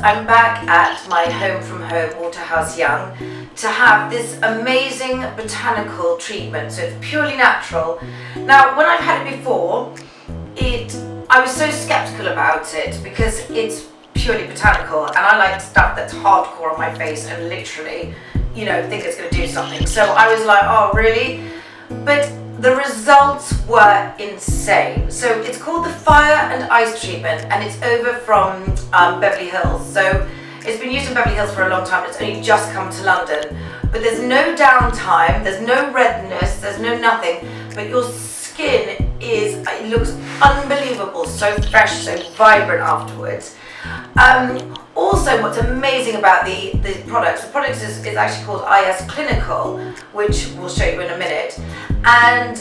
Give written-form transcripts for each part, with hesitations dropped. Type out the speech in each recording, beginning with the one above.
I'm back at my home from home, Waterhouse Young, to have this amazing botanical treatment. So it's purely natural. Now, when I've had it before, I was so skeptical about it because it's purely botanical, and I like stuff that's hardcore on my face and literally, think it's going to do something. So I was like, oh, really? But the results were insane. So it's called the Fire and Ice treatment, and it's over from Beverly Hills. So it's been used in Beverly Hills for a long time. It's only just come to London. But there's no downtime, there's no redness, there's no nothing. But your skin it looks unbelievable, so fresh, so vibrant afterwards. Also, what's amazing about the product is actually called IS Clinical, which we'll show you in a minute. And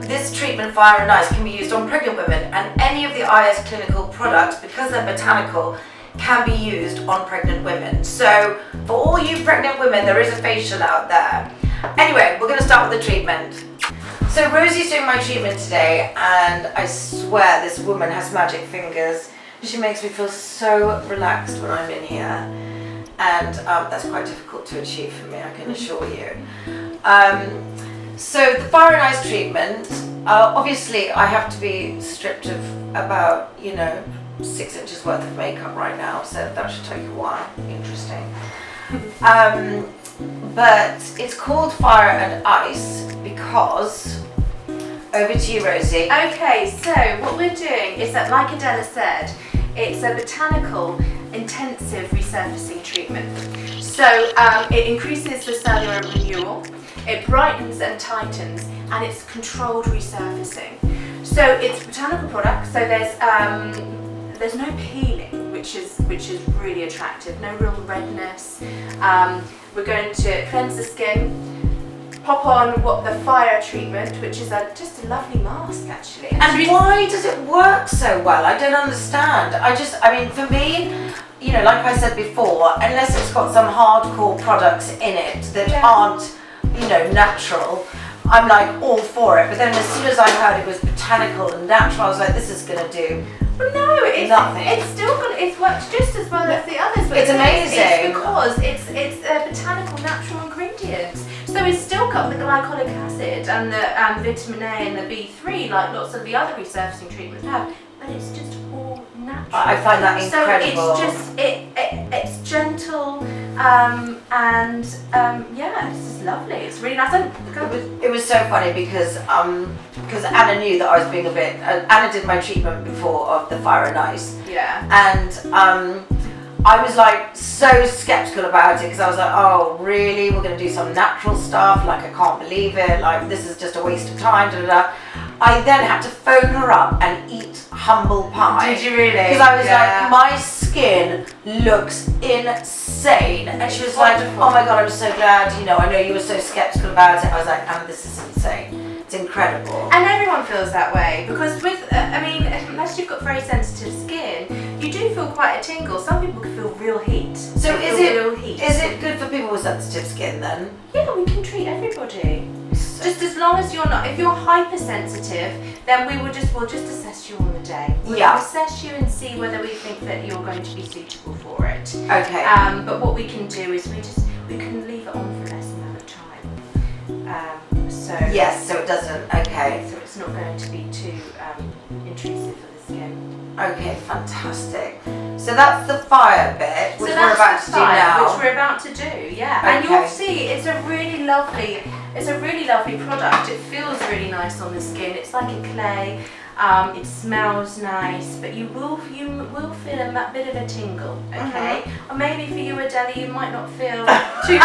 this treatment, Fire and Ice, can be used on pregnant women, and any of the IS Clinical products, because they're botanical, can be used on pregnant women. So for all you pregnant women, there is a facial out there. Anyway, we're going to start with the treatment. So Rosie's doing my treatment today, and I swear this woman has magic fingers. She makes me feel so relaxed when I'm in here, and that's quite difficult to achieve for me, I can assure you. So the Fire and Ice treatment, obviously I have to be stripped of about 6 inches worth of makeup right now, so that should take a while. Interesting. But it's called Fire and Ice because, over to you, Rosie. Okay, so what we're doing is that, like Adela said, it's a botanical intensive resurfacing treatment. So it increases the cellular renewal, it brightens and tightens, and it's controlled resurfacing. So it's a botanical product, so there's no peeling, which is really attractive, no real redness. We're going to cleanse the skin, pop on the fire treatment, which is just a lovely mask actually. And why does it work so well? I don't understand. For me, like I said before, unless it's got some hardcore products in it that aren't, natural, I'm like all for it. But then as soon as I heard it was botanical and natural, I was like, this is gonna do nothing. It works just as well as the others. But it's amazing. It's because it's a botanical natural ingredients. So it's still got the glycolic acid and the vitamin A and the B3 like lots of the other resurfacing treatments have, but it's just all natural. I find that incredible. So it's just it's gentle it's just lovely. It's really nice. It was so funny because Anna knew that I was being a bit. Anna did my treatment before of the Fire and Ice. Yeah. And I was like so skeptical about it because I was like, oh really? We're going to do some natural stuff? Like I can't believe it. Like this is just a waste of time. Da, da, da. I then had to phone her up and eat humble pie. Did you really? Because I was like, my skin looks insane. And she was like, oh my God, I'm so glad, I know you were so skeptical about it. I was like, this is insane. It's incredible. And everyone feels that way because unless you've got very sensitive skin, you do feel quite a tingle. Some people can feel real heat. So is it good for people with sensitive skin then? Yeah, we can treat everybody. Just as long as you're not, if you're hypersensitive, then we'll just assess you on the day. We'll assess you and see whether we think that you're going to be suitable for it. Okay. But what we can do is we can leave it on for less amount of time. Yes, so it doesn't. Okay. So it's not going to be too intrusive for the skin. Okay, fantastic. So that's the fire bit, which we're about to do now. Which we're about to do, yeah. Okay. And you'll see it's a really lovely product. It feels really nice on the skin. It's like a clay. It smells nice, but you will feel a bit of a tingle, okay? Or maybe for you, Adela, you might not feel too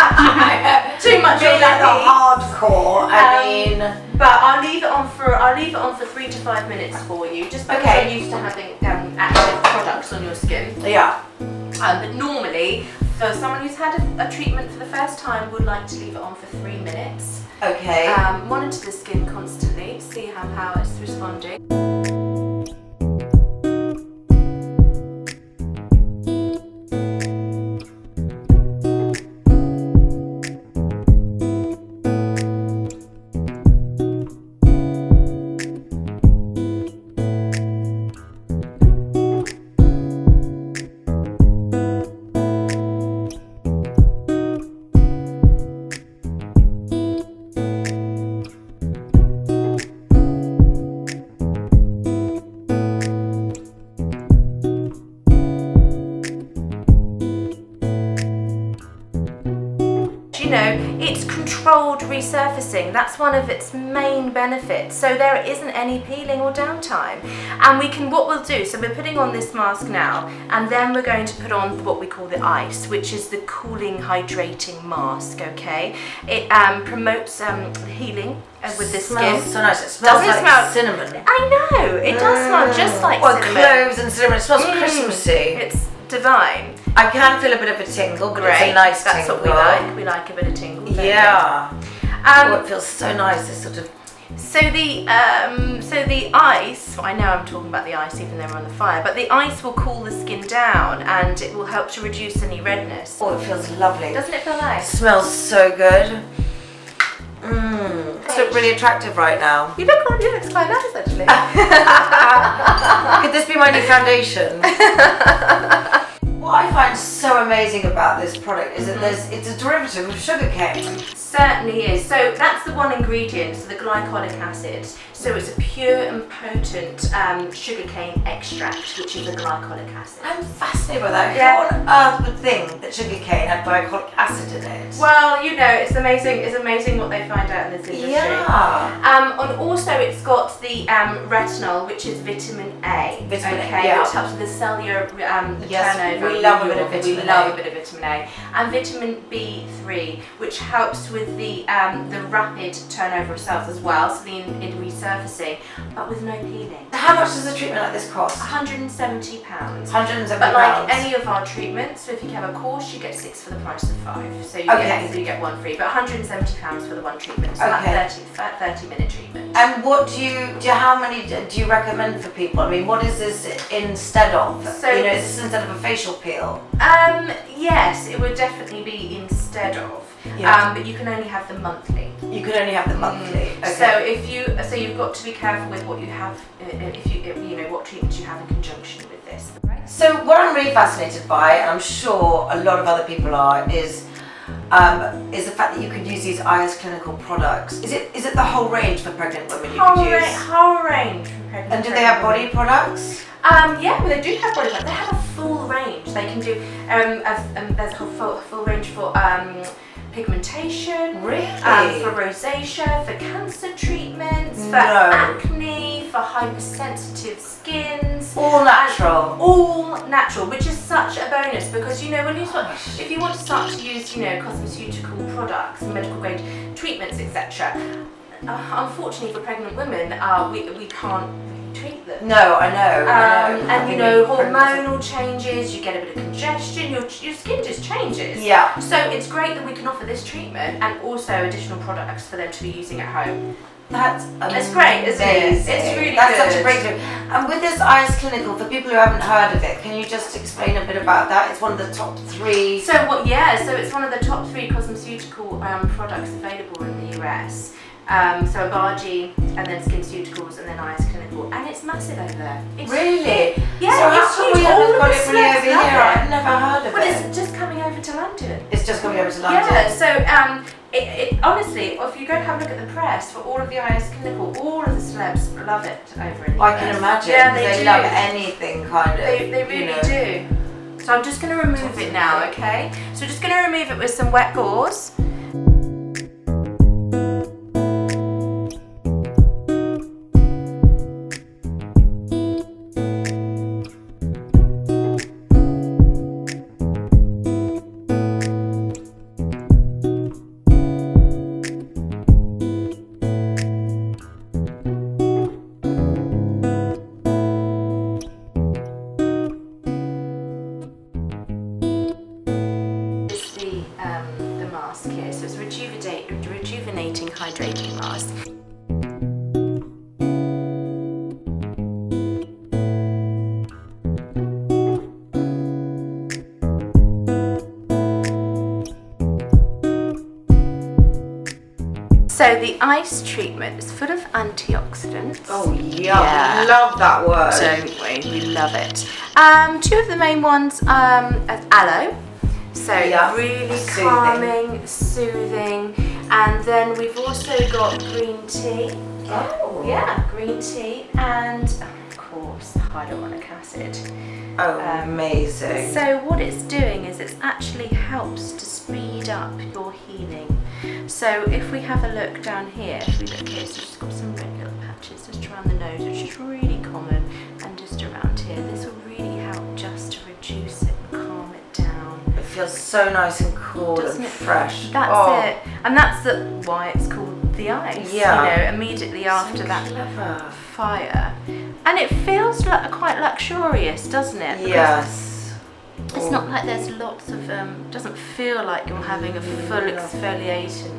much of like the hardcore. But I'll leave it on for 3 to 5 minutes for you, just because I'm used to having active products on your skin. Yeah. But normally, for someone who's had a treatment for the first time, would like to leave it on for 3 minutes. Okay. Monitor the skin constantly, see how it's responding. It's controlled resurfacing. That's one of its main benefits. So there isn't any peeling or downtime. And what we'll do, so we're putting on this mask now, and then we're going to put on what we call the ice, which is the cooling, hydrating mask, okay? It promotes healing with the skin. Smells so nice. It smells like cinnamon. I know, it does smell just like cinnamon. Cloves and cinnamon. It smells Christmassy. It's divine. I can feel a bit of a tingle, but it's a nice That's tingle. what we like. We like a bit of tingle. Yeah. It feels so nice. This sort of. So the ice. I know I'm talking about the ice, even though we're on the fire. But the ice will cool the skin down, and it will help to reduce any redness. Oh, it feels lovely. Doesn't it feel nice? It smells so good. You look really attractive right now. You look quite nice, actually. Could this be my new foundation? What I find so amazing about this product is that it's a derivative of sugarcane. Certainly is. So that's the one ingredient, so the glycolic acid. So it's a pure and potent sugarcane extract, which is a glycolic acid. I'm fascinated by that. Yeah. Who on earth would think that sugarcane had glycolic acid in it? Well, you know, it's amazing. It's amazing what they find out in this industry. Yeah. And also, it's got the retinol, which is vitamin A. Vitamin A, okay, yeah. which helps with the cellular Yes, turnover. we love a bit of vitamin We A. love a bit of vitamin A, and vitamin B3, which helps with the rapid turnover of cells as well, so in resurfacing, but with no peeling. How much does a treatment like this cost? £170. £170. But like any of our treatments, so if you have a course, you get 6 for the price of 5. So you get one free, but £170 for the one treatment. So that's 30-minute treatment. And what how many do you recommend for people? I mean, what is this instead of? So, is this instead of a facial peel? Yes, it would definitely be instead of. Yeah. But you can only have them monthly. You can only have them monthly. Okay. So you've got to be careful with what you have, what treatments you have in conjunction with this. Right? So what I'm really fascinated by, and I'm sure a lot of other people are, is the fact that you could use these IS clinical products. Is it the whole range for pregnant women you could use? Whole range for pregnant. And do they have body products? Yeah, well, they do have body products. They have a full range. They can do there's a full range for pigmentation, really? For rosacea, for cancer treatments, for acne, for hypersensitive skins. All natural. All natural, which is such a bonus because if you want to start to use cosmeceutical products, medical grade treatments, etc. Unfortunately for pregnant women, we can't really treat them. No, I know. And hormonal changes, you get a bit of congestion, your skin just changes. Yeah. So it's great that we can offer this treatment and also additional products for them to be using at home. That's amazing. It's great, isn't it? It's really That's good. such a breakthrough. And with this IS Clinical, for people who haven't heard of it, can you just explain a bit about that? It's one of the top 3. So it's one of the top 3 cosmeceutical products available in the US. So Abaji, and then SkinCeuticals, and then IS Clinical, and it's massive over there. Really? Yeah, so it's how huge. come we haven't got it really celebs over here? love it. I've never heard of Well, it. it's just coming over to London. It's just coming over to London. Yeah, so it honestly, if you go and have a look at the press for all of the IS Clinical, all of the celebs love it over in the I US. can imagine. Yeah, they do. love anything kind of. They really do. So I'm just going to remove it now, okay? So we're just going to remove it with some wet gauze. The mask here, so it's rejuvenating hydrating mask. So the ice treatment is full of antioxidants. Oh yeah, love that word. Don't we? We love it. 2 of the main ones are aloe. So really soothing. calming, soothing, and then we've also got green tea. Oh yeah, green tea, and of course helps the hyaluronic acid. Oh, amazing. So what it's doing is it actually helps to speed up your healing. So if we have a look down here, if we look here, so she's got some red little patches just around the nose, which is really common, and just around here. This will really help just to reduce it and calm it down. It feels so nice and cool Doesn't and it? fresh. That's it. And that's why it's called the ice. Yeah. You know, immediately after So that clever. fire. And it feels quite luxurious, doesn't it? Because Yes. it's not like there's lots of, doesn't feel like you're having a full exfoliation.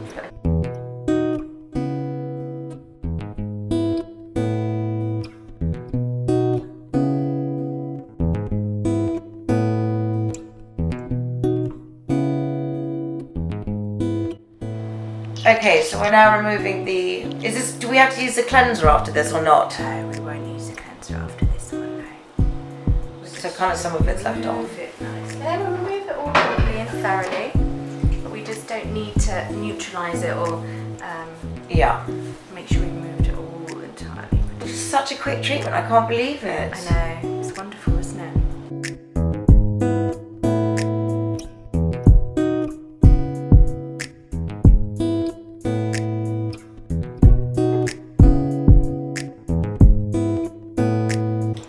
Okay, so we're now removing the, do we have to use the cleanser after this or not? No, we won't use the cleanser after this one, no. So kind of some of it's left off. Remove it nicely. Then we'll remove it all properly and thoroughly, but we just don't need to neutralise it or Yeah. make sure we removed it all entirely. It's such a quick treatment, I can't believe it. I know, it's wonderful, isn't it?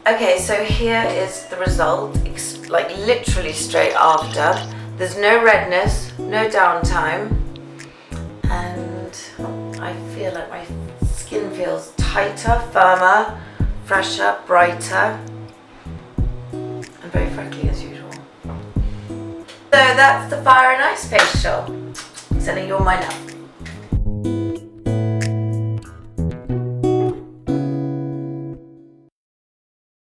Okay, so here is the result, like literally straight after. There's no redness, no downtime, and I feel like my skin feels tighter, firmer, fresher, brighter, and very freckly as usual. So that's the Fire and Ice facial. Sending you all my love.